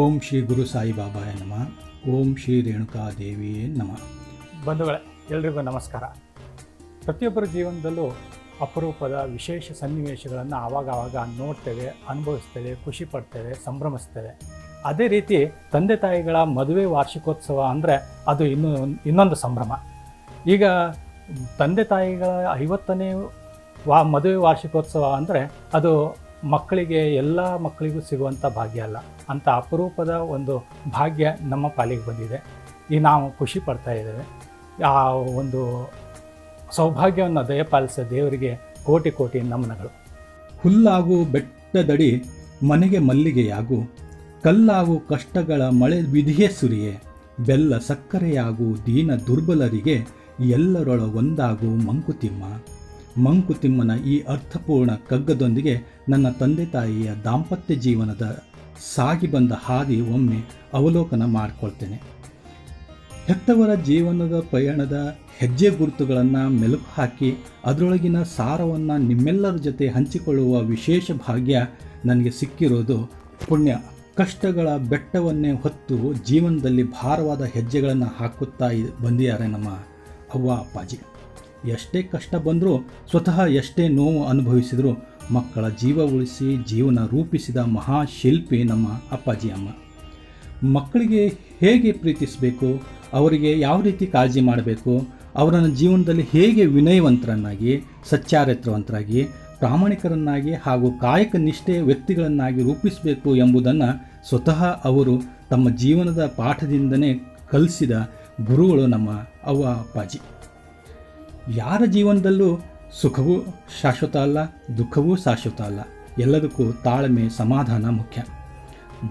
ಓಂ ಶ್ರೀ ಗುರು ಸಾಯಿಬಾಬಾಯ ನಮಃ. ಓಂ ಶ್ರೀ ರೇಣುಕಾ ದೇವಿಯೇ ನಮಃ. ಬಂಧುಗಳೇ, ಎಲ್ರಿಗೂ ನಮಸ್ಕಾರ. ಪ್ರತಿಯೊಬ್ಬರ ಜೀವನದಲ್ಲೂ ಅಪರೂಪದ ವಿಶೇಷ ಸನ್ನಿವೇಶಗಳನ್ನು ಆವಾಗ ನೋಡ್ತೇವೆ, ಅನುಭವಿಸ್ತೇವೆ, ಖುಷಿ ಪಡ್ತೇವೆ, ಸಂಭ್ರಮಿಸ್ತೇವೆ. ಅದೇ ರೀತಿ ತಂದೆ ತಾಯಿಗಳ ಮದುವೆ ವಾರ್ಷಿಕೋತ್ಸವ ಅಂದರೆ ಅದು ಇನ್ನೊಂದು ಸಂಭ್ರಮ. ಈಗ ತಂದೆ ತಾಯಿಗಳ 50ನೇ ಮದುವೆ ವಾರ್ಷಿಕೋತ್ಸವ ಅಂದರೆ ಅದು ಮಕ್ಕಳಿಗೆ, ಎಲ್ಲ ಮಕ್ಕಳಿಗೂ ಸಿಗುವಂಥ ಭಾಗ್ಯ ಅಲ್ಲ. ಅಂಥ ಅಪರೂಪದ ಒಂದು ಭಾಗ್ಯ ನಮ್ಮ ಪಾಲಿಗೆ ಬಂದಿದೆ. ಈ ನಾವು ಖುಷಿ ಪಡ್ತಾ ಇದ್ದೇವೆ. ಆ ಒಂದು ಸೌಭಾಗ್ಯವನ್ನು ದಯಪಾಲಿಸಿದ ದೇವರಿಗೆ ಕೋಟಿ ಕೋಟಿ ನಮನಗಳು. ಹುಲ್ಲಾಗು ಬೆಟ್ಟದಡಿ ಮನೆಗೆ ಮಲ್ಲಿಗೆಯಾಗು, ಕಲ್ಲಾಗು ಕಷ್ಟಗಳ ಮಳೆ ವಿಧಿಯೇ ಸುರಿಯೇ, ಬೆಲ್ಲ ಸಕ್ಕರೆಯಾಗು ದೀನ ದುರ್ಬಲರಿಗೆ, ಎಲ್ಲರೊಳ ಒಂದಾಗು ಮಂಕುತಿಮ್ಮ. ಮಂಕುತಿಮ್ಮನ ಈ ಅರ್ಥಪೂರ್ಣ ಕಗ್ಗದೊಂದಿಗೆ ನನ್ನ ತಂದೆ ತಾಯಿಯ ದಾಂಪತ್ಯ ಜೀವನದ ಸಾಗಿ ಬಂದ ಹಾದಿ ಒಮ್ಮೆ ಅವಲೋಕನ ಮಾಡಿಕೊಳ್ತೇನೆ. ಹೆತ್ತವರ ಜೀವನದ ಪಯಣದ ಹೆಜ್ಜೆ ಗುರುತುಗಳನ್ನು ಮೆಲುಕು ಹಾಕಿ ಅದರೊಳಗಿನ ಸಾರವನ್ನು ನಿಮ್ಮೆಲ್ಲರ ಜೊತೆ ಹಂಚಿಕೊಳ್ಳುವ ವಿಶೇಷ ಭಾಗ್ಯ ನನಗೆ ಸಿಕ್ಕಿರೋದು ಪುಣ್ಯ. ಕಷ್ಟಗಳ ಬೆಟ್ಟವನ್ನೇ ಹೊತ್ತು ಜೀವನದಲ್ಲಿ ಭಾರವಾದ ಹೆಜ್ಜೆಗಳನ್ನು ಹಾಕುತ್ತಾ ಬಂದಿದ್ದಾರೆ ನಮ್ಮ ಅವ್ವ ಅಪ್ಪಾಜಿ. ಎಷ್ಟೇ ಕಷ್ಟ ಬಂದರೂ, ಸ್ವತಃ ಎಷ್ಟೇ ನೋವು ಅನುಭವಿಸಿದರೂ ಮಕ್ಕಳ ಜೀವ ಉಳಿಸಿ ಜೀವನ ರೂಪಿಸಿದ ಮಹಾಶಿಲ್ಪಿ ನಮ್ಮ ಅಪ್ಪಾಜಿ ಅಮ್ಮ. ಮಕ್ಕಳಿಗೆ ಹೇಗೆ ಪ್ರೀತಿಸಬೇಕು, ಅವರಿಗೆ ಯಾವ ರೀತಿ ಕಾಳಜಿ ಮಾಡಬೇಕು, ಅವರನ್ನು ಜೀವನದಲ್ಲಿ ಹೇಗೆ ವಿನಯವಂತರನ್ನಾಗಿ, ಸಚ್ಚಾರಿತ್ರವಂತರಾಗಿ, ಪ್ರಾಮಾಣಿಕರನ್ನಾಗಿ ಹಾಗೂ ಕಾಯಕ ನಿಷ್ಠೆಯ ವ್ಯಕ್ತಿಗಳನ್ನಾಗಿ ರೂಪಿಸಬೇಕು ಎಂಬುದನ್ನು ಸ್ವತಃ ಅವರು ತಮ್ಮ ಜೀವನದ ಪಾಠದಿಂದನೇ ಕಲಿಸಿದ ಗುರುಗಳು ನಮ್ಮ ಅವ್ವ ಅಪ್ಪಾಜಿ. ಯಾರ ಜೀವನದಲ್ಲೂ ಸುಖವೂ ಶಾಶ್ವತ ಅಲ್ಲ, ದುಃಖವೂ ಶಾಶ್ವತ ಅಲ್ಲ. ಎಲ್ಲದಕ್ಕೂ ತಾಳ್ಮೆ, ಸಮಾಧಾನ ಮುಖ್ಯ.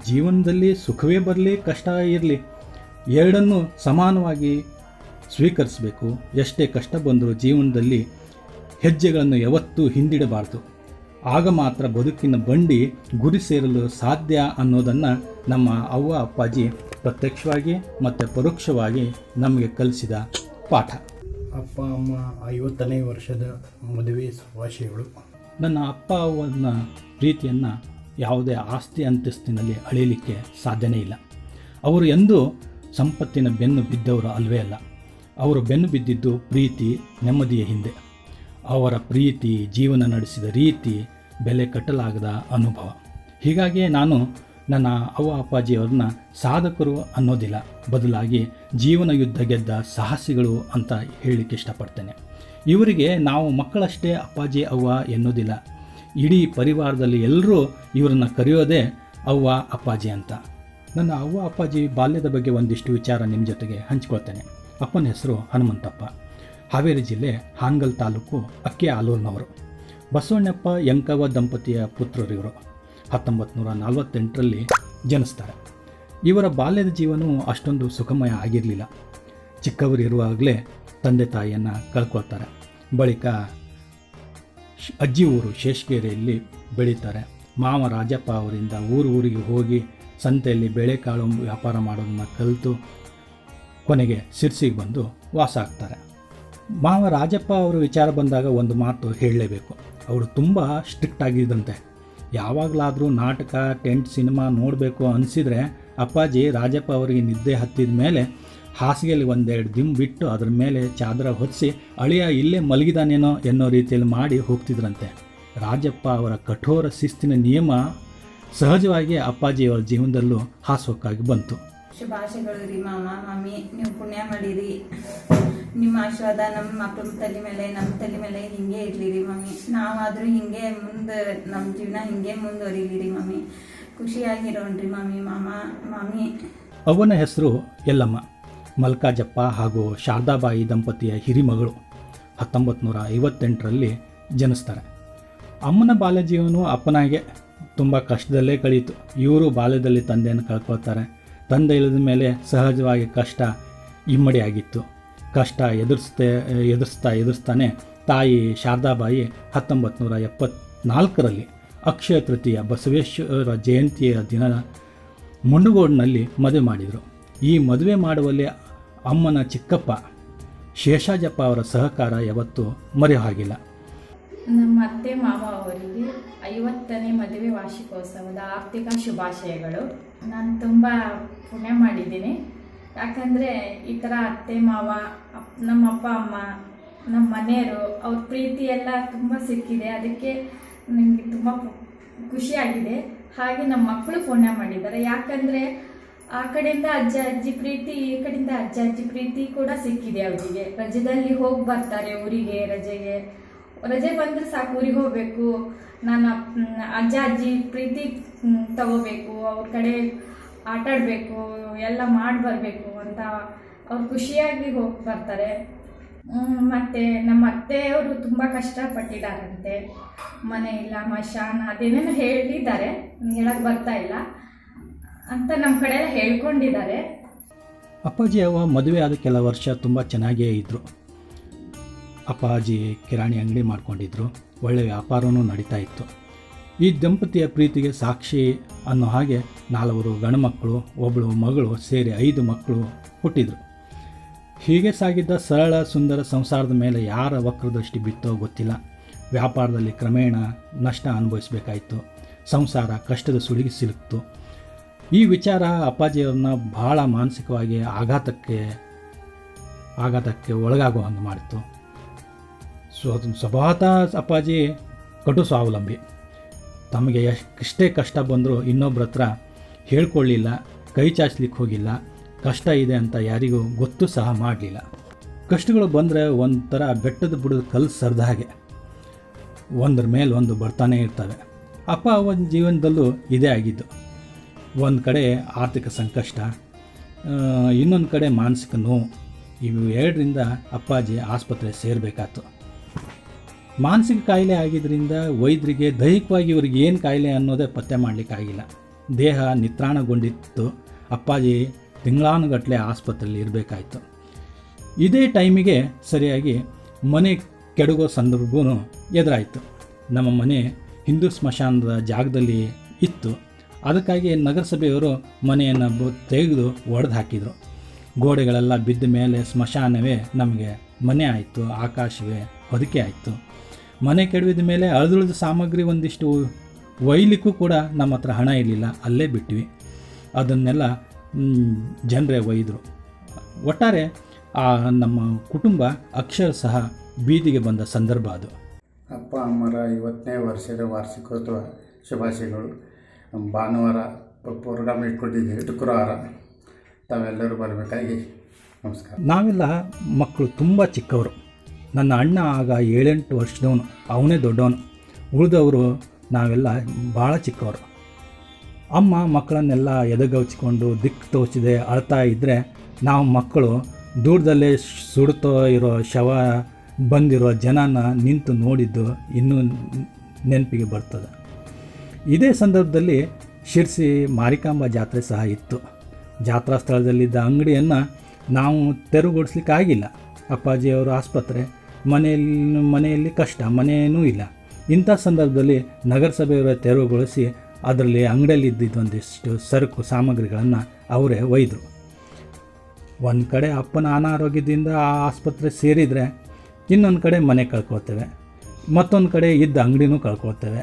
ಜೀವನದಲ್ಲಿ ಸುಖವೇ ಬರಲಿ, ಕಷ್ಟ ಇರಲಿ, ಎರಡನ್ನೂ ಸಮಾನವಾಗಿ ಸ್ವೀಕರಿಸಬೇಕು. ಎಷ್ಟೇ ಕಷ್ಟ ಬಂದರೂ ಜೀವನದಲ್ಲಿ ಹೆಜ್ಜೆಗಳನ್ನು ಯಾವತ್ತೂ ಹಿಂದಿಡಬಾರ್ದು. ಆಗ ಮಾತ್ರ ಬದುಕಿನ ಬಂಡಿ ಗುರಿ ಸೇರಲು ಸಾಧ್ಯ ಅನ್ನೋದನ್ನು ನಮ್ಮ ಅವ್ವ ಅಪ್ಪಾಜಿ ಪ್ರತ್ಯಕ್ಷವಾಗಿ ಮತ್ತು ಪರೋಕ್ಷವಾಗಿ ನಮಗೆ ಕಲಿಸಿದ ಪಾಠ. ಅಪ್ಪ ಅಮ್ಮ 50ನೇ ವರ್ಷದ ಮದುವೆ ಶುಭಾಶಯಗಳು. ನನ್ನ ಅಪ್ಪ ಅವನ ಪ್ರೀತಿಯನ್ನು ಯಾವುದೇ ಆಸ್ತಿ ಅಂತಸ್ತಿನಲ್ಲಿ ಅಳೆಯಲಿಕ್ಕೆ ಸಾಧ್ಯನೇ ಇಲ್ಲ. ಅವರು ಎಂದೂ ಸಂಪತ್ತಿನ ಬೆನ್ನು ಬಿದ್ದವರು ಅಲ್ವೇ ಅಲ್ಲ. ಅವರು ಬೆನ್ನು ಬಿದ್ದಿದ್ದು ಪ್ರೀತಿ, ನೆಮ್ಮದಿಯ ಹಿಂದೆ. ಅವರ ಪ್ರೀತಿ, ಜೀವನ ನಡೆಸಿದ ರೀತಿ, ಬೆಲೆ ಕಟ್ಟಲಾಗದ ಅನುಭವ. ಹೀಗಾಗಿ ನಾನು ನನ್ನ ಅವ್ವ ಅಪ್ಪಾಜಿಯವ್ರನ್ನ ಸಾಧಕರು ಅನ್ನೋದಿಲ್ಲ, ಬದಲಾಗಿ ಜೀವನ ಯುದ್ಧ ಗೆದ್ದ ಸಾಹಸಿಗಳು ಅಂತ ಹೇಳಲಿಕ್ಕೆ ಇಷ್ಟಪಡ್ತೇನೆ. ಇವರಿಗೆ ನಾವು ಮಕ್ಕಳಷ್ಟೇ ಅಪ್ಪಾಜಿ ಅವ್ವ ಎನ್ನೋದಿಲ್ಲ. ಇಡೀ ಪರಿವಾರದಲ್ಲಿ ಎಲ್ಲರೂ ಇವರನ್ನು ಕರೆಯೋದೇ ಅವ್ವ ಅಪ್ಪಾಜಿ ಅಂತ. ನನ್ನ ಅವ್ವ ಅಪ್ಪಾಜಿ ಬಾಲ್ಯದ ಬಗ್ಗೆ ಒಂದಿಷ್ಟು ವಿಚಾರ ನಿಮ್ಮ ಜೊತೆಗೆ ಹಂಚ್ಕೊಳ್ತೇನೆ. ಅಪ್ಪನ ಹೆಸರು ಹನುಮಂತಪ್ಪ. ಹಾವೇರಿ ಜಿಲ್ಲೆ ಹಾನಗಲ್ ತಾಲೂಕು ಅಕ್ಕೆ ಆಲೂರಿನವರು. ಬಸವಣ್ಣಪ್ಪ ಯಂಕವ್ವ ದಂಪತಿಯ ಪುತ್ರರು ಇವರು. 1948ರಲ್ಲಿ ಜನಿಸ್ತಾರೆ. ಇವರ ಬಾಲ್ಯದ ಜೀವನವು ಅಷ್ಟೊಂದು ಸುಖಮಯ ಆಗಿರಲಿಲ್ಲ. ಚಿಕ್ಕವರಿರುವಾಗಲೇ ತಂದೆ ತಾಯಿಯನ್ನು ಕಳ್ಕೊಳ್ತಾರೆ. ಬಳಿಕ ಅಜ್ಜಿ ಊರು ಶೇಷಗೇರಿಯಲ್ಲಿ ಬೆಳೀತಾರೆ. ಮಾವ ರಾಜಪ್ಪ ಅವರಿಂದ ಊರಿಗೆ ಹೋಗಿ ಸಂತೆಯಲ್ಲಿ ಬೇಳೆಕಾಳು ವ್ಯಾಪಾರ ಮಾಡೋದನ್ನು ಕಲಿತು ಕೊನೆಗೆ ಸಿರ್ಸಿಗೆ ಬಂದು ವಾಸ ಆಗ್ತಾರೆ. ಮಾವ ರಾಜಪ್ಪ ಅವರು ವಿಚಾರ ಬಂದಾಗ ಒಂದು ಮಾತು ಹೇಳಲೇಬೇಕು. ಅವರು ತುಂಬ ಸ್ಟ್ರಿಕ್ಟ್ ಆಗಿದ್ದಂತೆ. ಯಾವಾಗಲಾದರೂ ನಾಟಕ, ಟೆಂಟ್, ಸಿನಿಮಾ ನೋಡಬೇಕು ಅನಿಸಿದರೆ ಅಪ್ಪಾಜಿ ರಾಜಪ್ಪ ಅವರಿಗೆ ನಿದ್ದೆ ಹತ್ತಿದ ಮೇಲೆ ಹಾಸಿಗೆಯಲ್ಲಿ 1-2 ದಿನ ಬಿಟ್ಟು ಅದರ ಮೇಲೆ ಚಾದರ ಹೊದಿಸಿ ಅಳಿಯ ಇಲ್ಲೇ ಮಲಗಿದಾನೇನೋ ಎನ್ನೋ ರೀತಿಯಲ್ಲಿ ಮಾಡಿ ಹೋಗ್ತಿದ್ರಂತೆ. ರಾಜಪ್ಪ ಅವರ ಕಠೋರ ಶಿಸ್ತಿನ ನಿಯಮ ಸಹಜವಾಗಿ ಅಪ್ಪಾಜಿಯವರ ಜೀವನದಲ್ಲೂ ಹಾಸೋಕ್ಕಾಗಿ ಬಂತು. ಶುಭಾಶಯಗಳು ರೀ ಮಾಮ, ಮಮ್ಮಿ, ನೀವು ಪುಣ್ಯ ಮಾಡಿರಿ. ನಿಮ್ಮ ಆಶೀರ್ವಾದ ನಮ್ಮ ಮಕ್ಕಳ ತಲೆ ಮೇಲೆ ಹಿಂಗೆ ಇರಲಿ ರೀ ಮಮ್ಮಿ. ನಾವಾದರೂ ಹಿಂಗೆ ಮುಂದೆ ನಮ್ಮ ಜೀವನ ಹಿಂಗೆ ಮುಂದುವರಿಲಿ ರೀ ಮಮ್ಮಿ. ಖುಷಿಯಾಗಿರೋಣ್ರಿ ಮಮ್ಮಿ, ಮಾಮ, ಮಮ್ಮಿ. ಅವನ ಹೆಸರು ಯಲ್ಲಮ್ಮ. ಮಲ್ಕಾಜಪ್ಪ ಹಾಗೂ ಶಾರದಾಬಾಯಿ ದಂಪತಿಯ ಹಿರಿಮಗಳು. 1958ರಲ್ಲಿ ಜನಿಸ್ತಾರೆ. ಅಮ್ಮನ ಬಾಲ್ಯ ಜೀವನವು ಅಪ್ಪನಾಗೆ ತುಂಬ ಕಷ್ಟದಲ್ಲೇ ಕಳೀತು. ಇವರು ಬಾಲ್ಯದಲ್ಲಿ ತಂದೆಯನ್ನು ಕಳ್ಕೊಳ್ತಾರೆ. ತಂದೆ ಇಳಿದ ಮೇಲೆ ಸಹಜವಾಗಿ ಕಷ್ಟ ಇಮ್ಮಡಿಯಾಗಿತ್ತು. ಕಷ್ಟ ಎದುರಿಸ್ತಾನೆ ತಾಯಿ ಶಾರದಾಬಾಯಿ 1974ರಲ್ಲಿ ಅಕ್ಷಯ ತೃತೀಯ ಬಸವೇಶ್ವರ ಜಯಂತಿಯ ದಿನ ಮುಂಡಗೋಡಿನಲ್ಲಿ ಮದುವೆ ಮಾಡಿದರು. ಈ ಮದುವೆ ಮಾಡುವಲ್ಲಿ ಅಮ್ಮನ ಚಿಕ್ಕಪ್ಪ ಶೇಷಾಜಪ್ಪ ಅವರ ಸಹಕಾರ ಯಾವತ್ತೂ ಮರೆಯೋ ಹಾಗಿಲ್ಲ. ನಮ್ಮ ಅತ್ತೆ ಮಾವ ಅವರಿಗೆ 50ನೇ ಮದುವೆ ವಾರ್ಷಿಕೋತ್ಸವದ ಆರ್ಥಿಕ ಶುಭಾಶಯಗಳು. ನಾನು ತುಂಬ ಪುಣ್ಯ ಮಾಡಿದ್ದೀನಿ. ಯಾಕಂದರೆ ಈ ಥರ ಅತ್ತೆ ಮಾವ, ನಮ್ಮ ಅಪ್ಪ ಅಮ್ಮ, ನಮ್ಮ ಮನೆಯವರು, ಅವ್ರ ಪ್ರೀತಿ ಎಲ್ಲ ತುಂಬ ಸಿಕ್ಕಿದೆ. ಅದಕ್ಕೆ ನನಗೆ ತುಂಬ ಖುಷಿಯಾಗಿದೆ. ಹಾಗೆ ನಮ್ಮ ಮಕ್ಕಳು ಪುಣ್ಯ ಮಾಡಿದ್ದಾರೆ. ಯಾಕಂದರೆ ಆ ಕಡೆಯಿಂದ ಅಜ್ಜ ಅಜ್ಜಿ ಪ್ರೀತಿ, ಈ ಕಡೆಯಿಂದ ಅಜ್ಜ ಅಜ್ಜಿ ಪ್ರೀತಿ ಕೂಡ ಸಿಕ್ಕಿದೆ ಅವರಿಗೆ. ರಜೆದಲ್ಲಿ ಹೋಗಿ ಬರ್ತಾರೆ ಊರಿಗೆ. ರಜೆ ಬಂದರೆ ಸಾಕು ಊರಿಗೆ ಹೋಗಬೇಕು, ನಾನು ಅಜ್ಜ ಅಜ್ಜಿ ಪ್ರೀತಿ ತಗೋಬೇಕು, ಅವ್ರ ಕಡೆ ಆಟಾಡಬೇಕು, ಎಲ್ಲ ಮಾಡಿ ಬರಬೇಕು ಅಂತ ಅವ್ರು ಖುಷಿಯಾಗಿ ಹೋಗಿ ಬರ್ತಾರೆ. ಮತ್ತು ನಮ್ಮ ಅತ್ತೆಯವರು ತುಂಬ ಕಷ್ಟಪಟ್ಟಿದ್ದಾರಂತೆ. ಮನೆ ಇಲ್ಲ, ಮಶಾನ, ಅದೇನೇನೋ ಹೇಳಿದ್ದಾರೆ, ಹೇಳಕ್ಕೆ ಬರ್ತಾ ಇಲ್ಲ ಅಂತ ನಮ್ಮ ಕಡೆ ಎಲ್ಲ ಹೇಳ್ಕೊಂಡಿದ್ದಾರೆ. ಅಪ್ಪಾಜಿ ಅವ್ವ ಮದುವೆ ಆದ ಕೆಲ ವರ್ಷ ತುಂಬ ಚೆನ್ನಾಗೇ ಇದ್ದರು. ಅಪ್ಪಾಜಿ ಕಿರಾಣಿ ಅಂಗಡಿ ಮಾಡ್ಕೊಂಡಿದ್ರು, ಒಳ್ಳೆಯ ವ್ಯಾಪಾರವೂ ನಡೀತಾ ಇತ್ತು. ಈ ದಂಪತಿಯ ಪ್ರೀತಿಗೆ ಸಾಕ್ಷಿ ಅನ್ನೋ ಹಾಗೆ 4 ಗಂಡುಮಕ್ಕಳು, ಒಬ್ಬಳು ಮಗಳು ಸೇರಿ 5 ಮಕ್ಕಳು ಹುಟ್ಟಿದರು. ಹೀಗೆ ಸಾಗಿದ್ದ ಸರಳ ಸುಂದರ ಸಂಸಾರದ ಮೇಲೆ ಯಾರ ವಕ್ರದೃಷ್ಟಿ ಬಿತ್ತೋ ಗೊತ್ತಿಲ್ಲ. ವ್ಯಾಪಾರದಲ್ಲಿ ಕ್ರಮೇಣ ನಷ್ಟ ಅನುಭವಿಸಬೇಕಾಯಿತು. ಸಂಸಾರ ಕಷ್ಟದ ಸುಳಿಗೆ ಸಿಲುಕ್ತು. ಈ ವಿಚಾರ ಅಪ್ಪಾಜಿಯವ್ರನ್ನ ಭಾಳ ಮಾನಸಿಕವಾಗಿ ಆಘಾತಕ್ಕೆ ಒಳಗಾಗೋ ಹಂಗೆ ಮಾಡಿತು. ಸ್ವಭಾವತಃ ಅಪ್ಪಾಜಿ ಕಟು ಸ್ವಾವಲಂಬಿ. ತಮಗೆ ಎಷ್ಟೇ ಕಷ್ಟ ಬಂದರೂ ಇನ್ನೊಬ್ಬರ ಹತ್ರ ಹೇಳ್ಕೊಳ್ಳಿಲ್ಲ, ಕೈ ಚಾಚಲಿಕ್ಕೆ ಹೋಗಿಲ್ಲ. ಕಷ್ಟ ಇದೆ ಅಂತ ಯಾರಿಗೂ ಗೊತ್ತು ಸಹ ಮಾಡಲಿಲ್ಲ. ಕಷ್ಟಗಳು ಬಂದರೆ ಒಂಥರ ಬೆಟ್ಟದ ಬುಡದ ಕಲ್ಲು ಸರಿದ ಹಾಗೆ ಒಂದರ ಮೇಲೆ ಒಂದು ಬರ್ತಾನೆ ಇರ್ತವೆ. ಅಪ್ಪ ಅವನ ಜೀವನದಲ್ಲೂ ಇದೇ ಆಗಿದ್ದು. ಒಂದು ಕಡೆ ಆರ್ಥಿಕ ಸಂಕಷ್ಟ, ಇನ್ನೊಂದು ಕಡೆ ಮಾನಸಿಕ ನೋವು. ಇವು ಎರಡರಿಂದ ಅಪ್ಪಾಜಿ ಆಸ್ಪತ್ರೆ ಸೇರಬೇಕಾಯ್ತು. ಮಾನಸಿಕ ಕಾಯಿಲೆ ಆಗಿದ್ದರಿಂದ ವೈದ್ಯರಿಗೆ ದೈಹಿಕವಾಗಿ ಇವ್ರಿಗೆ ಏನು ಕಾಯಿಲೆ ಅನ್ನೋದೇ ಪತ್ತೆ ಮಾಡಲಿಕ್ಕಾಗಿಲ್ಲ. ದೇಹ ನಿತ್ರಾಣಗೊಂಡಿತ್ತು. ಅಪ್ಪಾಜಿ ತಿಂಗಳಾನುಗಟ್ಟಲೆ ಆಸ್ಪತ್ರೆಯಲ್ಲಿ ಇರಬೇಕಾಯ್ತು. ಇದೇ ಟೈಮಿಗೆ ಸರಿಯಾಗಿ ಮನೆ ಕೆಡಗೋ ಸಂದರ್ಭವೂ ಎದುರಾಯಿತು. ನಮ್ಮ ಮನೆ ಹಿಂದೂ ಸ್ಮಶಾನದ ಜಾಗದಲ್ಲಿ ಇತ್ತು. ಅದಕ್ಕಾಗಿ ನಗರಸಭೆಯವರು ಮನೆಯನ್ನು ತೆಗೆದು ಒಡೆದು ಹಾಕಿದರು. ಗೋಡೆಗಳೆಲ್ಲ ಬಿದ್ದ ಮೇಲೆ ಸ್ಮಶಾನವೇ ನಮಗೆ ಮನೆ ಆಯಿತು, ಆಕಾಶವೇ ಹೊದಿಕೆ ಆಯಿತು. ಮನೆ ಕೆಡವಿದ ಮೇಲೆ ಅಳಿದುಳಿದ ಸಾಮಗ್ರಿ ಒಂದಿಷ್ಟು ಒಯ್ಲಿಕ್ಕೂ ಕೂಡ ನಮ್ಮ ಹತ್ರ ಹಣ ಇರಲಿಲ್ಲ, ಅಲ್ಲೇ ಬಿಟ್ವಿ. ಅದನ್ನೆಲ್ಲ ಜನರೇ ಒಯ್ದರು. ಒಟ್ಟಾರೆ ನಮ್ಮ ಕುಟುಂಬ ಅಕ್ಷರ ಸಹ ಬೀದಿಗೆ ಬಂದ ಸಂದರ್ಭ ಅದು. ಅಪ್ಪ ಅಮ್ಮರ 50ನೇ ವರ್ಷದ ವಾರ್ಷಿಕೋತ್ಸವ ಶುಭಾಶಯಗಳು. ಭಾನುವಾರ ಪ್ರೋಗ್ರಾಮ್ ಇಟ್ಕೊಂಡಿದ್ದೀವಿ, ಶುಕ್ರವಾರ ತಾವೆಲ್ಲರೂ ಬರಬೇಕಾಗಿ ನಮಸ್ಕಾರ. ನಾವೆಲ್ಲ ಮಕ್ಕಳು ತುಂಬ ಚಿಕ್ಕವರು. ನನ್ನ ಅಣ್ಣ ಆಗ 7-8 ವರ್ಷದವನು, ಅವನೇ ದೊಡ್ಡವನು. ಉಳಿದವರು ನಾವೆಲ್ಲ ಭಾಳ ಚಿಕ್ಕವರು. ಅಮ್ಮ ಮಕ್ಕಳನ್ನೆಲ್ಲ ಎದೆಗೌಚಿಕೊಂಡು ದಿಕ್ಕು ತೋಚಿದೆ ಅಳ್ತಾ ಇದ್ದರೆ ನಾವು ಮಕ್ಕಳು ದೂರದಲ್ಲೇ ಸುಡ್ತೋ ಇರೋ ಶವ ಬಂದಿರೋ ಜನನ ನಿಂತು ನೋಡಿದ್ದು ಇನ್ನೂ ನೆನಪಿಗೆ ಬರ್ತದೆ. ಇದೇ ಸಂದರ್ಭದಲ್ಲಿ ಶಿರ್ಸಿ ಮಾರಿಕಾಂಬಾ ಜಾತ್ರೆ ಸಹ ಇತ್ತು. ಜಾತ್ರಾ ಸ್ಥಳದಲ್ಲಿದ್ದ ಅಂಗಡಿಯನ್ನು ನಾವು ತೆರವುಗೊಳಿಸ್ಲಿಕ್ಕಾಗಿಲ್ಲ. ಅಪ್ಪಾಜಿಯವರು ಆಸ್ಪತ್ರೆ, ಮನೆಯಲ್ಲಿ ಕಷ್ಟ, ಮನೆಯೂ ಇಲ್ಲ. ಇಂಥ ಸಂದರ್ಭದಲ್ಲಿ ನಗರಸಭೆಯವರ ತೆರವುಗೊಳಿಸಿ ಅದರಲ್ಲಿ ಅಂಗಡಿಯಲ್ಲಿ ಇದ್ದಿದ್ದೊಂದಿಷ್ಟು ಸರಕು ಸಾಮಗ್ರಿಗಳನ್ನು ಅವರೇ ಒಯ್ದರು. ಒಂದು ಕಡೆ ಅಪ್ಪನ ಅನಾರೋಗ್ಯದಿಂದ ಆ ಆಸ್ಪತ್ರೆ ಸೇರಿದರೆ ಇನ್ನೊಂದು ಕಡೆ ಮನೆ ಕಳ್ಕೊಳ್ತೇವೆ, ಮತ್ತೊಂದು ಕಡೆ ಇದ್ದ ಅಂಗಡಿನೂ ಕಳ್ಕೊಳ್ತೇವೆ.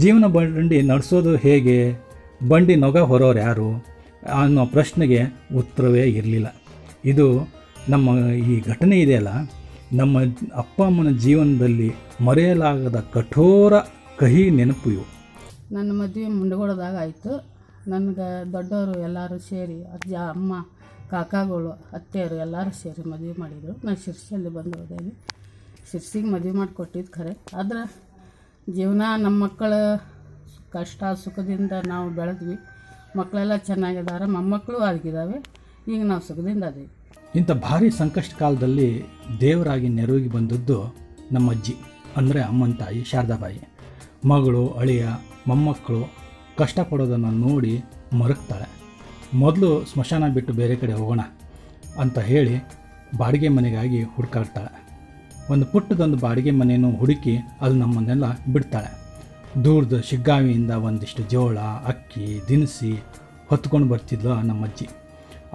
ಜೀವನ ಬಂಡಿ ನಡೆಸೋದು ಹೇಗೆ, ಬಂಡಿ ನೊಗ ಹೊರೋರು ಯಾರು ಅನ್ನೋ ಪ್ರಶ್ನೆಗೆ ಉತ್ತರವೇ ಇರಲಿಲ್ಲ. ಇದು ನಮ್ಮ ಈ ಘಟನೆ ಇದೆಯಲ್ಲ, ನಮ್ಮ ಅಪ್ಪ ಅಮ್ಮನ ಜೀವನದಲ್ಲಿ ಮರೆಯಲಾಗದ ಕಠೋರ ಕಹಿ ನೆನಪು ಇವು. ನನ್ನ ಮದುವೆ ಮುಂಡಗೋಳದಾಗ ಆಯಿತು. ನನಗೆ ದೊಡ್ಡವರು ಎಲ್ಲರೂ ಸೇರಿ ಅಜ್ಜ, ಅಮ್ಮ, ಕಾಕಾಗಳು, ಅತ್ತೆಯರು ಎಲ್ಲರೂ ಸೇರಿ ಮದುವೆ ಮಾಡಿದರು. ನಾನು ಶಿರ್ಸಿಯಲ್ಲಿ ಬಂದು ಹೋದೇನೆ. ಶಿರ್ಸಿಗೆ ಮದುವೆ ಮಾಡಿಕೊಟ್ಟಿದ್ದು ಖರೆ. ಆದ್ರೆ ಜೀವನ ನಮ್ಮ ಮಕ್ಕಳ ಕಷ್ಟ ಸುಖದಿಂದ ನಾವು ಬೆಳೆದ್ವಿ. ಮಕ್ಕಳೆಲ್ಲ ಚೆನ್ನಾಗಿದ್ದಾರೆ, ಮೊಮ್ಮಕ್ಕಳು ಆಗಿದ್ದಾವೆ. ಈಗ ನಾವು ಸುಖದಿಂದ ಅದೀವಿ. ಇಂಥ ಭಾರಿ ಸಂಕಷ್ಟ ಕಾಲದಲ್ಲಿ ದೇವರಾಗಿ ನೆರವಿಗೆ ಬಂದದ್ದು ನಮ್ಮ ಅಜ್ಜಿ, ಅಂದರೆ ಅಮ್ಮನ ತಾಯಿ ಶಾರದಾಬಾಯಿ. ಮಗಳು, ಅಳಿಯ, ಮೊಮ್ಮಕ್ಕಳು ಕಷ್ಟಪಡೋದನ್ನು ನೋಡಿ ಮರಗ್ತಾಳೆ. ಮೊದಲು ಸ್ಮಶಾನ ಬಿಟ್ಟು ಬೇರೆ ಕಡೆ ಹೋಗೋಣ ಅಂತ ಹೇಳಿ ಬಾಡಿಗೆ ಮನೆಗಾಗಿ ಹುಡುಕಾಡ್ತಾಳೆ. ಒಂದು ಪುಟ್ಟದೊಂದು ಬಾಡಿಗೆ ಮನೆಯೂ ಹುಡುಕಿ ಅಲ್ಲಿ ನಮ್ಮನ್ನೆಲ್ಲ ಬಿಡ್ತಾಳೆ. ದೂರದ ಶಿಗ್ಗಾವಿಯಿಂದ ಒಂದಿಷ್ಟು ಜೋಳ, ಅಕ್ಕಿ, ದಿನಸಿ ಹೊತ್ಕೊಂಡು ಬರ್ತಿದ್ಲು ನಮ್ಮ ಅಜ್ಜಿ.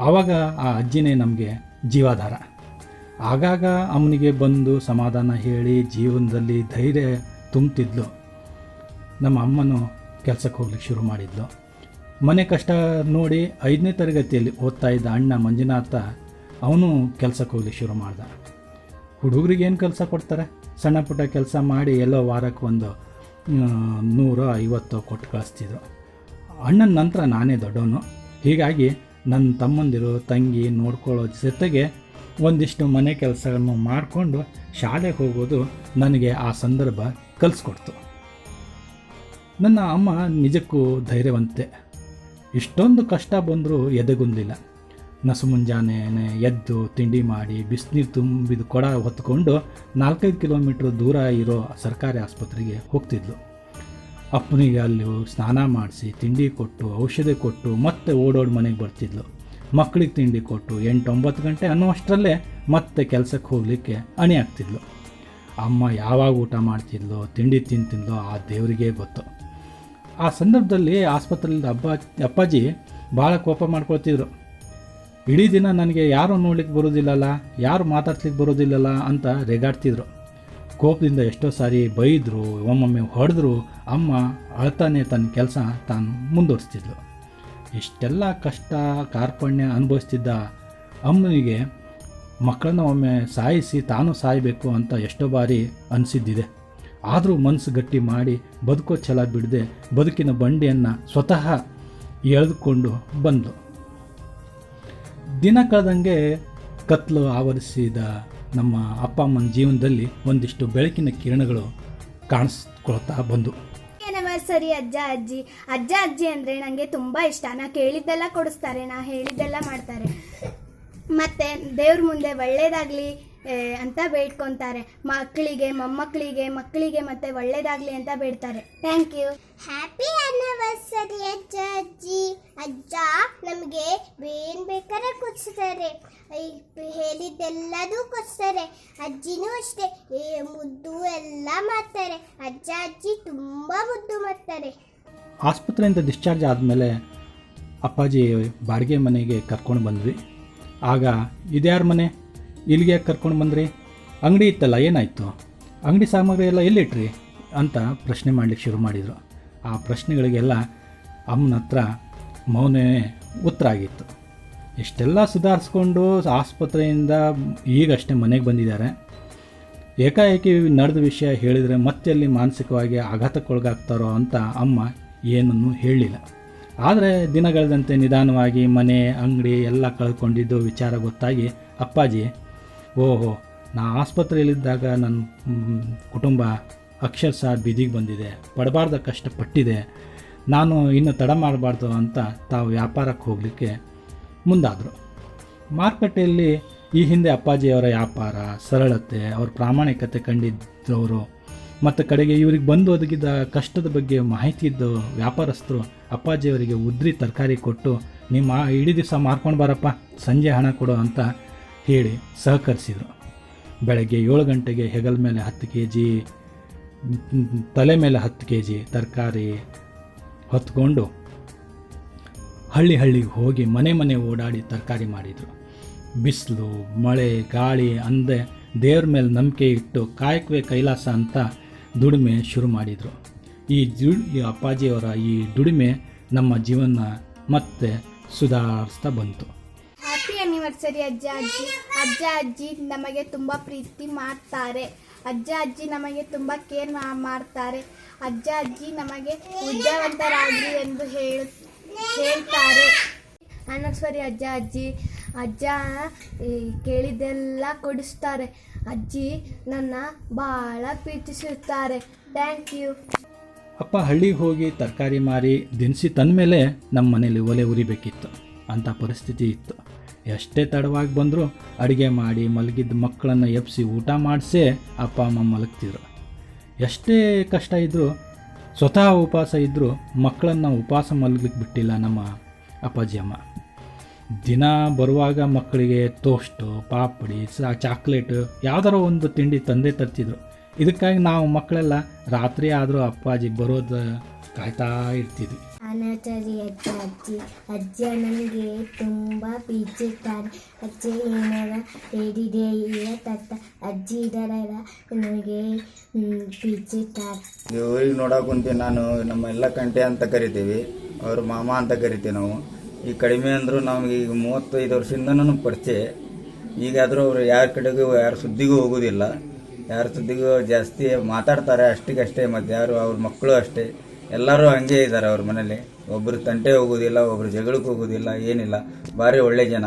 ಆವಾಗ ಆ ಅಜ್ಜಿನೇ ನಮಗೆ ಜೀವಾಧಾರ. ಆಗಾಗ ಅಮ್ಮನಿಗೆ ಬಂದು ಸಮಾಧಾನ ಹೇಳಿ ಜೀವನದಲ್ಲಿ ಧೈರ್ಯ ತುಂಬ್ತಿದ್ಲು. ನಮ್ಮ ಅಮ್ಮನೂ ಕೆಲಸಕ್ಕೆ ಹೋಗ್ಲಿಕ್ಕೆ ಶುರು ಮಾಡಿದ್ಲು. ಮನೆ ಕಷ್ಟ ನೋಡಿ 5ನೇ ತರಗತಿಯಲ್ಲಿ ಓದ್ತಾ ಇದ್ದ ಅಣ್ಣ ಮಂಜುನಾಥ ಅವನು ಕೆಲಸಕ್ಕೆ ಹೋಗಿ ಶುರು ಮಾಡ್ದ. ಹುಡುಗರಿಗೆ ಏನು ಕೆಲಸ ಕೊಡ್ತಾರೆ, ಸಣ್ಣ ಪುಟ್ಟ ಕೆಲಸ ಮಾಡಿ ಎಲ್ಲೋ ವಾರಕ್ಕೆ ಒಂದು 100-50 ಕೊಟ್ಟು ಕಳಿಸ್ತಿದ್ರು. ಅಣ್ಣನ ನಂತರ ನಾನೇ ದೊಡ್ಡವನು. ಹೀಗಾಗಿ ನನ್ನ ತಮ್ಮಂದಿರು ತಂಗಿ ನೋಡ್ಕೊಳ್ಳೋ ಜೊತೆಗೆ ಒಂದಿಷ್ಟು ಮನೆ ಕೆಲಸಗಳನ್ನು ಮಾಡಿಕೊಂಡು ಶಾಲೆಗೆ ಹೋಗೋದು ನನಗೆ ಆ ಸಂದರ್ಭ ಕಲಿಸ್ಕೊಡ್ತು. ನನ್ನ ಅಮ್ಮ ನಿಜಕ್ಕೂ ಧೈರ್ಯವಂತೆ. ಇಷ್ಟೊಂದು ಕಷ್ಟ ಬಂದರೂ ಎದೆಗುಂದಿಲ್ಲ. ನಸು ಮುಂಜಾನೆ ಎದ್ದು ತಿಂಡಿ ಮಾಡಿ ಬಿಸಿನೀರು ತುಂಬಿದ ಕೊಡ ಹೊತ್ಕೊಂಡು 4-5 ಕಿಲೋಮೀಟ್ರ್ ದೂರ ಇರೋ ಸರ್ಕಾರಿ ಆಸ್ಪತ್ರೆಗೆ ಹೋಗ್ತಿದ್ಲು. ಅಪ್ಪನಿಗೆ ಅಲ್ಲಿ ಸ್ನಾನ ಮಾಡಿಸಿ ತಿಂಡಿ ಕೊಟ್ಟು ಔಷಧಿ ಕೊಟ್ಟು ಮತ್ತೆ ಓಡೋಡಿ ಮನೆಗೆ ಬರ್ತಿದ್ಲು. ಮಕ್ಕಳಿಗೆ ತಿಂಡಿ ಕೊಟ್ಟು 8-9 ಗಂಟೆ ಅನ್ನೋಷ್ಟರಲ್ಲೇ ಮತ್ತೆ ಕೆಲಸಕ್ಕೆ ಹೋಗಲಿಕ್ಕೆ ಅಣಿ ಆಗ್ತಿದ್ಲು. ಅಮ್ಮ ಯಾವಾಗ ಊಟ ಮಾಡ್ತಿದ್ಲು ತಿಂಡಿ ತಿಂತಿದ್ಲೋ ಆ ದೇವರಿಗೆ ಗೊತ್ತು. ಆ ಸಂದರ್ಭದಲ್ಲಿ ಆಸ್ಪತ್ರೆಯಲ್ಲಿ ಅಪ್ಪಾಜಿ ಭಾಳ ಕೋಪ ಮಾಡ್ಕೊಳ್ತಿದ್ರು. ಇಡೀ ದಿನ ನನಗೆ ಯಾರು ನೋಡ್ಲಿಕ್ಕೆ ಬರೋದಿಲ್ಲಲ್ಲ, ಯಾರು ಮಾತಾಡ್ಸ್ಲಿಕ್ಕೆ ಬರೋದಿಲ್ಲಲ್ಲ ಅಂತ ರೇಗಾಡ್ತಿದ್ರು. ಕೋಪದಿಂದ ಎಷ್ಟೋ ಸಾರಿ ಬೈದರು, ಒಮ್ಮೊಮ್ಮೆ ಹೊಡೆದ್ರು. ಅಮ್ಮ ಅಳ್ತಾನೆ ತನ್ನ ಕೆಲಸ ತಾನು ಮುಂದುವರಿಸ್ತಿದ್ಲು. ಇಷ್ಟೆಲ್ಲ ಕಷ್ಟ ಕಾರ್ಪಣ್ಯ ಅನುಭವಿಸ್ತಿದ್ದ ಅಮ್ಮನಿಗೆ ಮಕ್ಕಳನ್ನ ಒಮ್ಮೆ ಸಾಯಿಸಿ ತಾನು ಸಾಯಬೇಕು ಅಂತ ಎಷ್ಟೋ ಬಾರಿ ಅನಿಸಿದ್ದಿದೆ. ಆದರೂ ಮನಸ್ಸು ಗಟ್ಟಿ ಮಾಡಿ ಬದುಕೋ ಛಲ ಬಿಡದೆ ಬದುಕಿನ ಬಂಡಿಯನ್ನು ಸ್ವತಃ ಎಳೆದುಕೊಂಡು ಬಂದಳು. ದಿನ ಕಳೆದಂಗೆ ಕತ್ಲು ಆವರಿಸಿದ ನಮ್ಮ ಅಪ್ಪ ಅಮ್ಮನ ಜೀವನದಲ್ಲಿ ಒಂದಿಷ್ಟು ಬೆಳಕಿನ ಕಿರಣಗಳು ಕಾಣಿಸ್ಕೊಳ್ತಾ ಬಂದು. ಸರಿ ಅಜ್ಜ ಅಜ್ಜಿ ಅಂದರೆ ನನಗೆ ತುಂಬ ಇಷ್ಟ. ನಾ ಕೇಳಿದ್ದೆಲ್ಲ ಕೊಡಿಸ್ತಾರೆ, ನಾ ಹೇಳಿದ್ದೆಲ್ಲ ಮಾಡ್ತಾರೆ. ಮತ್ತು ದೇವ್ರ ಮುಂದೆ ಒಳ್ಳೇದಾಗಲಿ ಅಂತ ಬೇಡ್ಕೊತಾರೆ. ಮಕ್ಕಳಿಗೆ ಮಕ್ಕಳಿಗೆ ಮತ್ತೆ ಒಳ್ಳೇದಾಗಲಿ ಅಂತ ಬೇಡ್ತಾರೆ. Thank you. ಹ್ಯಾಪಿ ಆನಿವರ್ಸರಿ ಅಜ್ಜಿ. ಅಜ್ಜ ನಮಗೆ ಏನು ಬೇಕಾದ್ರೆ ಕೊಡಿಸ್ತಾರೆ, ಹೇಳಿದ್ದೆಲ್ಲದೂ ಕೊಡಿಸ್ತಾರೆ. ಅಜ್ಜಿನೂ ಅಷ್ಟೇ ಮುದ್ದು ಎಲ್ಲ ಮಾಡ್ತಾರೆ. ಅಜ್ಜಿ ತುಂಬ ಮುದ್ದು ಮಾಡ್ತಾರೆ. ಆಸ್ಪತ್ರೆಯಿಂದ ಡಿಸ್ಚಾರ್ಜ್ ಆದಮೇಲೆ ಅಪ್ಪಾಜಿ ಬಾಡಿಗೆ ಮನೆಗೆ ಕರ್ಕೊಂಡು ಬಂದ್ವಿ. ಆಗ ಇದ್ಯಾರ ಮನೆ, ಇಲ್ಲಿಗೆ ಕರ್ಕೊಂಡು ಬಂದ್ರಿ, ಅಂಗಡಿ ಇತ್ತಲ್ಲ ಏನಾಯಿತು, ಅಂಗಡಿ ಸಾಮಗ್ರಿ ಎಲ್ಲ ಎಲ್ಲಿಟ್ರಿ ಅಂತ ಪ್ರಶ್ನೆ ಮಾಡಲಿಕ್ಕೆ ಶುರು ಮಾಡಿದರು. ಆ ಪ್ರಶ್ನೆಗಳಿಗೆಲ್ಲ ಅಮ್ಮನ ಹತ್ರ ಮೌನವೇ ಉತ್ತರ ಆಗಿತ್ತು. ಇಷ್ಟೆಲ್ಲ ಸುಧಾರಿಸ್ಕೊಂಡು ಆಸ್ಪತ್ರೆಯಿಂದ ಈಗಷ್ಟೇ ಮನೆಗೆ ಬಂದಿದ್ದಾರೆ. ಏಕಾಏಕಿ ನಡೆದ ವಿಷಯ ಹೇಳಿದರೆ ಮತ್ತೆ ಅಲ್ಲಿ ಮಾನಸಿಕವಾಗಿ ಆಘಾತಕ್ಕೊಳಗಾಗ್ತಾರೋ ಅಂತ ಅಮ್ಮ ಏನನ್ನೂ ಹೇಳಲಿಲ್ಲ. ಆದರೆ ದಿನಗಳದಂತೆ ನಿಧಾನವಾಗಿ ಮನೆ ಅಂಗಡಿ ಎಲ್ಲ ಕಳ್ಕೊಂಡಿದ್ದು ವಿಚಾರ ಗೊತ್ತಾಗಿ ಅಪ್ಪಾಜಿ, ಓಹೋ ನಾ ಆಸ್ಪತ್ರೆಯಲ್ಲಿದ್ದಾಗ ನನ್ನ ಕುಟುಂಬ ಅಕ್ಷರಶಃ ಬೀದಿಗೆ ಬಂದಿದೆ, ಪಡಬಾರ್ದ ಕಷ್ಟಪಟ್ಟಿದೆ, ನಾನು ಇನ್ನು ತಡ ಮಾಡಬಾರ್ದು ಅಂತ ತಾವು ವ್ಯಾಪಾರಕ್ಕೆ ಹೋಗಲಿಕ್ಕೆ ಮುಂದಾದರು. ಮಾರುಕಟ್ಟೆಯಲ್ಲಿ ಈ ಹಿಂದೆ ಅಪ್ಪಾಜಿಯವರ ವ್ಯಾಪಾರ ಸರಳತೆ, ಅವ್ರ ಪ್ರಾಮಾಣಿಕತೆ ಕಂಡಿದ್ದವರು ಮತ್ತು ಕಡೆಗೆ ಇವ್ರಿಗೆ ಬಂದು ಒದಗಿದ ಕಷ್ಟದ ಬಗ್ಗೆ ಮಾಹಿತಿ ಇದ್ದ ವ್ಯಾಪಾರಸ್ಥರು ಅಪ್ಪಾಜಿಯವರಿಗೆ ಉದ್ರಿ ತರಕಾರಿ ಕೊಟ್ಟು ನಿಮ್ಮ ಇಡೀ ದಿವಸ ಮಾರ್ಕೊಂಡು ಬಾರಪ್ಪ, ಸಂಜೆ ಹಣ ಕೊಡು ಅಂತ ಹೇಳಿ ಸಹಕರಿಸಿದರು. ಬೆಳಗ್ಗೆ 7 ಗಂಟೆಗೆ ಹೆಗಲ ಮೇಲೆ 10 kg, ತಲೆ ಮೇಲೆ 10 kg ತರಕಾರಿ ಹೊತ್ಕೊಂಡು ಹಳ್ಳಿಗೆ ಹೋಗಿ ಮನೆ ಓಡಾಡಿ ತರಕಾರಿ ಮಾಡಿದರು. ಬಿಸಿಲು ಮಳೆ ಗಾಳಿ ಅಂದೆ ದೇವ್ರ ಮೇಲೆ ನಂಬಿಕೆ ಇಟ್ಟು ಕಾಯಕವೇ ಕೈಲಾಸ ಅಂತ ದುಡಿಮೆ ಶುರು ಮಾಡಿದರು. ಈ ಅಪ್ಪಾಜಿಯವರ ಈ ದುಡಿಮೆ ನಮ್ಮ ಜೀವನ ಮತ್ತೆ ಸುಧಾರಿಸ್ತಾ ಬಂತು. ಹ್ಯಾಪಿ ಆನಿವರ್ಸರಿ ಅಜ್ಜಿ ನಮಗೆ ತುಂಬ ಪ್ರೀತಿ ಮಾಡ್ತಾರೆ. ಅಜ್ಜಿ ನಮಗೆ ತುಂಬ ಕೇರ್ ಮಾಡ್ತಾರೆ. ಅಜ್ಜಿ ನಮಗೆ ವಿದ್ಯಾವಂತರಾಗಲಿ ಎಂದು ಹೇಳ್ತಾರೆ. ಆನಿವರ್ಸರಿ ಅಜ್ಜ ಕೇಳಿದ್ದೆಲ್ಲ ಕೊಡಿಸ್ತಾರೆ. ಅಜ್ಜಿ ನನ್ನ ಭಾಳ ಪ್ರೀತಿಸುತ್ತಾರೆ. Thank you. ಅಪ್ಪ ಹಳ್ಳಿಗೆ ಹೋಗಿ ತರಕಾರಿ ಮಾರಿ ದಿನಸಿ ತಂದ ಮೇಲೆ ನಮ್ಮ ಮನೇಲಿ ಒಲೆ ಉರಿಬೇಕಿತ್ತು. ಅಂಥ ಪರಿಸ್ಥಿತಿ ಇತ್ತು. ಎಷ್ಟೇ ತಡವಾಗಿ ಬಂದರೂ ಅಡುಗೆ ಮಾಡಿ ಮಲಗಿದ್ದ ಮಕ್ಕಳನ್ನು ಎಬ್ಬಿಸಿ ಊಟ ಮಾಡಿಸೇ ಅಪ್ಪ ಅಮ್ಮ ಮಲಗ್ತಿದ್ರು. ಎಷ್ಟೇ ಕಷ್ಟ ಇದ್ದರೂ ಸ್ವತಃ ಉಪವಾಸ ಇದ್ದರೂ ಮಕ್ಕಳನ್ನು ಉಪವಾಸ ಮಲಗಲಿಕ್ಕೆ ಬಿಟ್ಟಿಲ್ಲ ನಮ್ಮ ಅಪ್ಪಾಜಿ ಅಮ್ಮ. ದಿನ ಬರುವಾಗ ಮಕ್ಕಳಿಗೆ ಟೋಸ್ಟು ಪಾಪಡಿ ಚಾಕ್ಲೇಟು ಯಾವ್ದಾರ ಒಂದು ತಿಂಡಿ ತಂದೆ ತರ್ತಿದ್ರು. ಇದಕ್ಕಾಗಿ ನಾವು ಮಕ್ಕಳೆಲ್ಲ ರಾತ್ರಿ ಆದರೂ ಅಪ್ಪಾಜಿ ಬರೋದು ಕಾಯ್ತಾ ಇರ್ತಿದ್ವಿ. ಆನಿವರ್ಸರಿ ಅಜ್ಜ ನನಗೆ ತುಂಬ ಪ್ರೀತಿಸುತ್ತಾರೆ. ಅಜ್ಜಿ ಏನಾರ ಹೇಳಿದೆ ತತ್ತ ಅಜ್ಜಿ ಇದ್ದಾರಲ್ಲ ನನಗೆ ಪ್ರೀತಿಸುತ್ತಾರೆ. ಊರಿಗೆ ನೋಡೋಕೆ ಕುಂತೀನಿ ನಾನು. ನಮ್ಮ ಎಲ್ಲ ಕಂಟೆ ಅಂತ ಕರಿತೀವಿ. ಅವರು ಮಾಮ ಅಂತ ಕರಿತೀವಿ ನಾವು. ಈ ಕಡಿಮೆ ಅಂದರೂ ನಮಗೆ ಈಗ 35 ವರ್ಷದಿಂದನೂ ಪರಿಚಯ. ಈಗಾದರೂ ಅವರು ಯಾರ ಕಡೆಗೂ ಯಾರ ಸುದ್ದಿಗೂ ಹೋಗೋದಿಲ್ಲ, ಯಾರ ಸುದ್ದಿಗೂ ಜಾಸ್ತಿ ಮಾತಾಡ್ತಾರೆ ಅಷ್ಟೇ. ಮತ್ತು ಯಾರು ಅವ್ರ ಮಕ್ಕಳು ಅಷ್ಟೇ, ಎಲ್ಲರೂ ಹಂಗೆ ಇದ್ದಾರೆ ಅವ್ರ ಮನೇಲಿ. ಒಬ್ಬರು ತಂಟೆ ಹೋಗೋದಿಲ್ಲ, ಒಬ್ಬರು ಜಗಳಕ್ಕೆ ಹೋಗೋದಿಲ್ಲ, ಏನಿಲ್ಲ. ಭಾರಿ ಒಳ್ಳೆ ಜನ.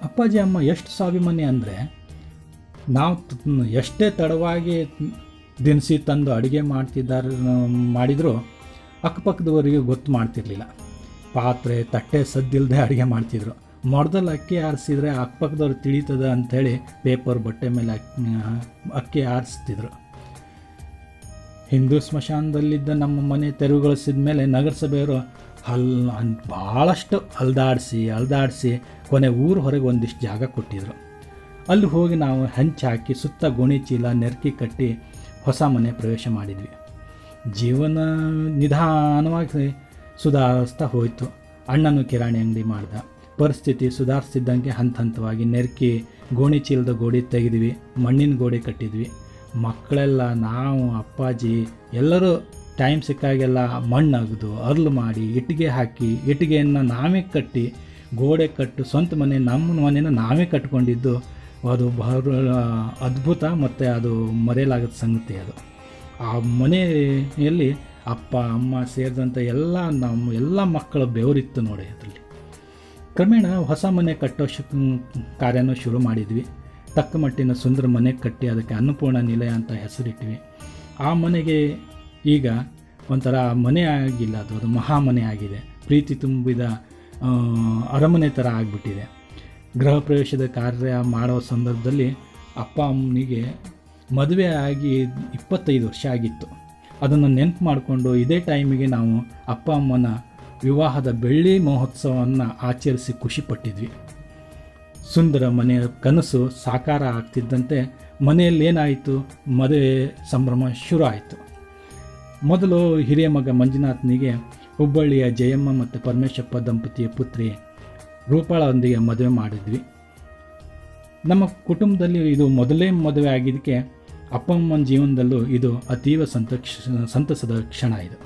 ಅಪ್ಪಾಜಿ ಅಮ್ಮ ಎಷ್ಟು ಸ್ವಾಭಿಮಾನಿ ಅಂದರೆ, ನಾವು ಎಷ್ಟೇ ತಡವಾಗಿ ದಿನಸಿ ತಂದು ಅಡುಗೆ ಮಾಡಿದರೂ ಅಕ್ಕಪಕ್ಕದವರಿಗೆ ಗೊತ್ತು ಮಾಡ್ತಿರ್ಲಿಲ್ಲ. ಪಾತ್ರೆ ತಟ್ಟೆ ಸದ್ದಿಲ್ಲದೆ ಅಡುಗೆ ಮಾಡ್ತಿದ್ರು. ಮೊದಲು ಅಕ್ಕಿ ಆರಿಸಿದ್ರೆ ಅಕ್ಕಪಕ್ಕದವ್ರು ತಿಳಿತದ ಅಂಥೇಳಿ ಪೇಪರ್ ಬಟ್ಟೆ ಮೇಲೆ ಅಕ್ಕಿ ಆರಿಸ್ತಿದ್ರು. ಹಿಂದೂ ಸ್ಮಶಾನದಲ್ಲಿದ್ದ ನಮ್ಮ ಮನೆ ತೆರವುಗೊಳಿಸಿದ ಮೇಲೆ ನಗರಸಭೆಯವರು ಭಾಳಷ್ಟು ಅಲ್ದಾಡಿಸಿ ಕೊನೆ ಊರು ಹೊರಗೆ ಒಂದಿಷ್ಟು ಜಾಗ ಕೊಟ್ಟಿದ್ರು. ಅಲ್ಲಿ ಹೋಗಿ ನಾವು ಹಂಚಾಕಿ ಸುತ್ತ ಗೋಣಿ ಚೀಲ ನೆರಕಿ ಕಟ್ಟಿ ಹೊಸ ಮನೆ ಪ್ರವೇಶ ಮಾಡಿದ್ವಿ. ಜೀವನ ನಿಧಾನವಾಗಿ ಸುಧಾರಿಸ್ತಾ ಹೋಯಿತು. ಅಣ್ಣನು ಕಿರಾಣಿ ಅಂಗಡಿ ಮಾಡ್ದ. ಪರಿಸ್ಥಿತಿ ಸುಧಾರಿಸ್ತಿದ್ದಂಗೆ ಹಂತವಾಗಿ ನೆರಕಿ ಗೋಣಿ ಚೀಲದ ಗೋಡೆ ತೆಗೆದ್ವಿ, ಮಣ್ಣಿನ ಗೋಡೆ ಕಟ್ಟಿದ್ವಿ. ಮಕ್ಕಳೆಲ್ಲ ನಾವು ಅಪ್ಪಾಜಿ ಎಲ್ಲರೂ ಟೈಮ್ ಸಿಕ್ಕಾಗೆಲ್ಲ ಮಣ್ಣು ಅಗೆದು ಅರ್ಲು ಮಾಡಿ ಇಟ್ಟಿಗೆ ಹಾಕಿ ಇಟ್ಟಿಗೆಯನ್ನು ನಾವೇ ಕಟ್ಟಿ ಗೋಡೆ ಸ್ವಂತ ಮನೆ ನಮ್ಮ ಮನೆನ ನಾವೇ ಕಟ್ಕೊಂಡಿದ್ದು ಅದು ಬಹಳ ಅದ್ಭುತ ಮತ್ತು ಅದು ಮರೆಯಲಾಗದ ಸಂಗತಿ. ಅದು ಆ ಮನೆಯಲ್ಲಿ ಅಪ್ಪ ಅಮ್ಮ ಸೇರಿದಂಥ ಎಲ್ಲ ಮಕ್ಕಳ ಬೆವರಿತ್ತು ನೋಡಿ ಅದರಲ್ಲಿ. ಕ್ರಮೇಣ ಹೊಸ ಮನೆ ಕಟ್ಟೋ ಕಾರ್ಯನೂ ಶುರು ಮಾಡಿದ್ವಿ. ತಕ್ಕ ಮಟ್ಟಿನ ಸುಂದರ ಮನೆ ಕಟ್ಟಿ ಅದಕ್ಕೆ ಅನ್ನಪೂರ್ಣ ನಿಲಯ ಅಂತ ಹೆಸರಿಟ್ವಿ. ಆ ಮನೆಗೆ ಈಗ ಒಂಥರ ಮನೆ ಆಗಿಲ್ಲ, ಅದು ಮಹಾಮನೆ ಆಗಿದೆ. ಪ್ರೀತಿ ತುಂಬಿದ ಅರಮನೆ ಥರ ಆಗಿಬಿಟ್ಟಿದೆ. ಗೃಹ ಪ್ರವೇಶದ ಕಾರ್ಯ ಮಾಡೋ ಸಂದರ್ಭದಲ್ಲಿ ಅಪ್ಪ ಅಮ್ಮನಿಗೆ ಮದುವೆ ಆಗಿ 25 ವರ್ಷ ಆಗಿತ್ತು. ಅದನ್ನು ನೆನಪು ಮಾಡಿಕೊಂಡು ಇದೇ ಟೈಮಿಗೆ ನಾವು ಅಪ್ಪ ಅಮ್ಮನ ವಿವಾಹದ ಬೆಳ್ಳಿ ಮಹೋತ್ಸವವನ್ನು ಆಚರಿಸಿ ಖುಷಿಪಟ್ಟಿದ್ವಿ. ಸುಂದರ ಮನೆಯ ಕನಸು ಸಾಕಾರ ಆಗ್ತಿದ್ದಂತೆ ಮನೆಯಲ್ಲಿ ಏನಾಯಿತು, ಮದುವೆ ಸಂಭ್ರಮ ಶುರು ಆಯಿತು. ಮೊದಲು ಹಿರಿಯ ಮಗ ಮಂಜುನಾಥನಿಗೆ ಹುಬ್ಬಳ್ಳಿಯ ಜಯಮ್ಮ ಮತ್ತು ಪರಮೇಶಪ್ಪ ದಂಪತಿಯ ಪುತ್ರಿ ರೂಪಾಳೊಂದಿಗೆ ಮದುವೆ ಮಾಡಿದ್ವಿ. ನಮ್ಮ ಕುಟುಂಬದಲ್ಲಿ ಇದು ಮೊದಲೇ ಮದುವೆ ಆಗಿದ್ದಕ್ಕೆ ಅಪ್ಪ ಅಮ್ಮನ ಜೀವನದಲ್ಲೂ ಇದು ಅತೀವ ಸಂತಸದ ಕ್ಷಣ. ಇದು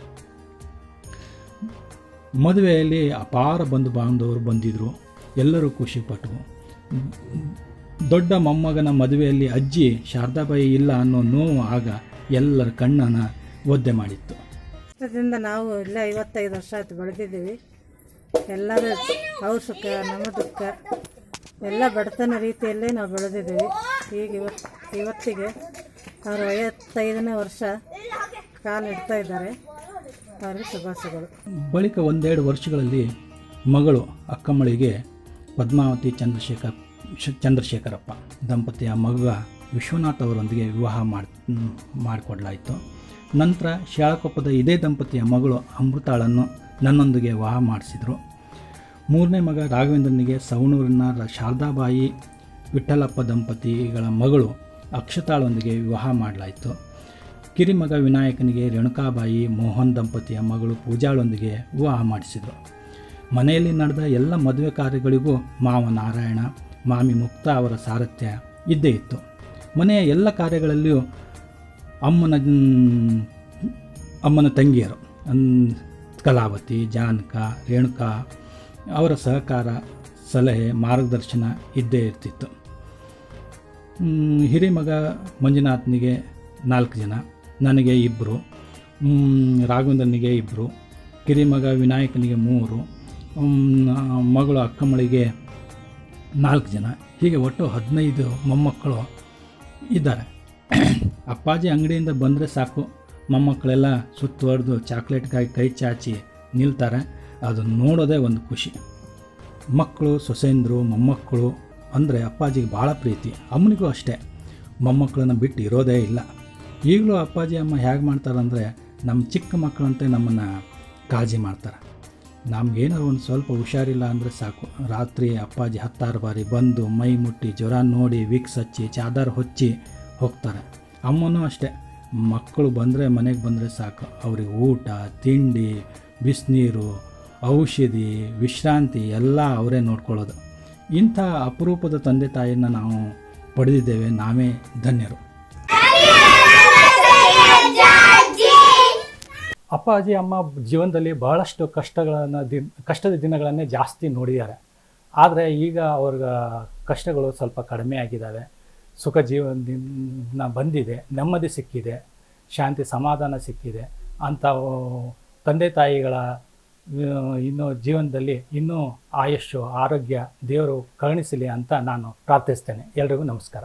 ಮದುವೆಯಲ್ಲಿ ಅಪಾರ ಬಂಧು ಬಾಂಧವರು ಬಂದಿದ್ದರು. ಎಲ್ಲರೂ ಖುಷಿಪಟ್ಟರು. ದೊಡ್ಡ ಮೊಮ್ಮಗನ ಮದುವೆಯಲ್ಲಿ ಅಜ್ಜಿ ಶಾರದಾಬಾಯಿ ಇಲ್ಲ ಅನ್ನೋ ನೋವು ಆಗ ಎಲ್ಲರ ಕಣ್ಣನ್ನು ಒದ್ದೆ ಮಾಡಿತ್ತು. ಕಷ್ಟದಿಂದ ನಾವು ಇಲ್ಲ 55 ವರ್ಷ ಆಯ್ತು ಬೆಳೆದಿದ್ದೀವಿ. ಎಲ್ಲರೂ ಅವ್ರ ಸುಖ ನಮ್ಮ ದುಃಖ ಎಲ್ಲ ಬಡತನ ರೀತಿಯಲ್ಲೇ ನಾವು ಬೆಳೆದಿದ್ದೀವಿ. ಈಗ ಇವತ್ತಿಗೆ ಅವರು 55ನೇ ವರ್ಷ ಕಾಲಿಡ್ತಾ ಇದ್ದಾರೆ. ಅವರಿಗೆ ಶುಭಾಶಯಗಳು. ಬಳಿಕ 1-2 ವರ್ಷಗಳಲ್ಲಿ ಮಗಳು ಅಕ್ಕಮ್ಮಳಿಗೆ ಪದ್ಮಾವತಿ ಚಂದ್ರಶೇಖರಪ್ಪ ದಂಪತಿಯ ಮಗ ವಿಶ್ವನಾಥ್ ಅವರೊಂದಿಗೆ ವಿವಾಹ ಮಾಡಿಕೊಡ್ಲಾಯಿತು. ನಂತರ ಶಾಳಕೊಪ್ಪದ ಇದೇ ದಂಪತಿಯ ಮಗಳು ಅಮೃತಾಳನ್ನು ನನ್ನೊಂದಿಗೆ ವಿವಾಹ ಮಾಡಿಸಿದರು. 3ನೇ ಮಗ ರಾಘವೇಂದ್ರನಿಗೆ ಸವಣೂರಿನ ಶಾರದಾಬಾಯಿ ವಿಠ್ಠಲಪ್ಪ ದಂಪತಿಗಳ ಮಗಳು ಅಕ್ಷತಾಳೊಂದಿಗೆ ವಿವಾಹ ಮಾಡಲಾಯಿತು. ಕಿರಿಮಗ ವಿನಾಯಕನಿಗೆ ರೇಣುಕಾಬಾಯಿ ಮೋಹನ್ ದಂಪತಿಯ ಮಗಳು ಪೂಜಾಳೊಂದಿಗೆ ವಿವಾಹ ಮಾಡಿಸಿದರು. ಮನೆಯಲ್ಲಿ ನಡೆದ ಎಲ್ಲ ಮದುವೆ ಕಾರ್ಯಗಳಿಗೂ ಮಾವ ನಾರಾಯಣ, ಮಾಮಿ ಮುಕ್ತಾ ಅವರ ಸಾರಥ್ಯ ಇದ್ದೇ ಇತ್ತು. ಮನೆಯ ಎಲ್ಲ ಕಾರ್ಯಗಳಲ್ಲಿಯೂ ಅಮ್ಮನ ತಂಗಿಯರು ಕಲಾವತಿ, ಜಾನಕ, ರೇಣುಕಾ ಅವರ ಸಹಕಾರ, ಸಲಹೆ, ಮಾರ್ಗದರ್ಶನ ಇದ್ದೇ ಇರ್ತಿತ್ತು. ಹಿರಿಮಗ ಮಂಜುನಾಥನಿಗೆ 4 ಜನ, ನನಗೆ 2, ರಾಘವೇಂದ್ರನಿಗೆ 2, ಕಿರಿಮಗ ವಿನಾಯಕನಿಗೆ 3, ಮಗಳು ಅಕ್ಕಮ್ಮಳಿಗೆ 4 ಜನ. ಹೀಗೆ ಒಟ್ಟು 15 ಮೊಮ್ಮಕ್ಕಳು ಇದ್ದಾರೆ. ಅಪ್ಪಾಜಿ ಅಂಗಡಿಯಿಂದ ಬಂದರೆ ಸಾಕು, ಮೊಮ್ಮಕ್ಕಳೆಲ್ಲ ಸುತ್ತುವರೆದು ಚಾಕ್ಲೇಟ್ಗಾಗಿ ಕೈ ಚಾಚಿ ನಿಲ್ತಾರೆ. ಅದು ನೋಡೋದೇ ಒಂದು ಖುಷಿ. ಮಕ್ಕಳು, ಸೊಸೆಂದರು, ಮೊಮ್ಮಕ್ಕಳು ಅಂದರೆ ಅಪ್ಪಾಜಿಗೆ ಭಾಳ ಪ್ರೀತಿ. ಅಮ್ಮನಿಗೂ ಅಷ್ಟೇ. ಮೊಮ್ಮಕ್ಕಳನ್ನು ಬಿಟ್ಟು ಇರೋದೇ ಇಲ್ಲ. ಈಗಲೂ ಅಪ್ಪಾಜಿ ಅಮ್ಮ ಹೇಗೆ ಮಾಡ್ತಾರಂದರೆ ನಮ್ಮ ಚಿಕ್ಕ ಮಕ್ಕಳಂತೆ ನಮ್ಮನ್ನು ಕಾಳಜಿ ಮಾಡ್ತಾರೆ. ನಮಗೇನಾದ್ರು ಒಂದು ಸ್ವಲ್ಪ ಹುಷಾರಿಲ್ಲ ಅಂದರೆ ಸಾಕು, ರಾತ್ರಿ ಅಪ್ಪಾಜಿ 10 ಬಾರಿ ಬಂದು ಮೈ ಮುಟ್ಟಿ ಜ್ವರ ನೋಡಿ ವಿಕ್ಸ್ ಹಚ್ಚಿ ಚಾದರ್ ಹೊಚ್ಚಿ ಹೋಗ್ತಾರೆ. ಅಮ್ಮನೂ ಅಷ್ಟೇ. ಮಕ್ಕಳು ಬಂದರೆ ಮನೆಗೆ ಬಂದರೆ ಸಾಕು, ಅವ್ರಿಗೆ ಊಟ, ತಿಂಡಿ, ಬಿಸಿನೀರು, ಔಷಧಿ, ವಿಶ್ರಾಂತಿ ಎಲ್ಲ ಅವರೇ ನೋಡ್ಕೊಳ್ಳೋದು. ಇಂಥ ಅಪರೂಪದ ತಂದೆ ತಾಯಿಯನ್ನು ನಾವು ಪಡೆದಿದ್ದೇವೆ. ನಾವೇ ಧನ್ಯರು. ಅಪ್ಪಾಜಿ ಅಮ್ಮ ಜೀವನದಲ್ಲಿ ಬಹಳಷ್ಟು ಕಷ್ಟದ ದಿನಗಳನ್ನೇ ಜಾಸ್ತಿ ನೋಡಿದ್ದಾರೆ. ಆದರೆ ಈಗ ಅವ್ರ ಕಷ್ಟಗಳು ಸ್ವಲ್ಪ ಕಡಿಮೆ ಆಗಿದ್ದಾವೆ. ಸುಖ ಜೀವನದಿಂದ ಬಂದಿದೆ, ನೆಮ್ಮದಿ ಸಿಕ್ಕಿದೆ, ಶಾಂತಿ ಸಮಾಧಾನ ಸಿಕ್ಕಿದೆ ಅಂತ ತಂದೆ ತಾಯಿಗಳ ಇನ್ನೂ ಜೀವನದಲ್ಲಿ ಇನ್ನೂ ಆಯುಷ್ಯು ಆರೋಗ್ಯ ದೇವರು ಕರುಣಿಸಲಿ ಅಂತ ನಾನು ಪ್ರಾರ್ಥಿಸ್ತೇನೆ. ಎಲ್ರಿಗೂ ನಮಸ್ಕಾರ.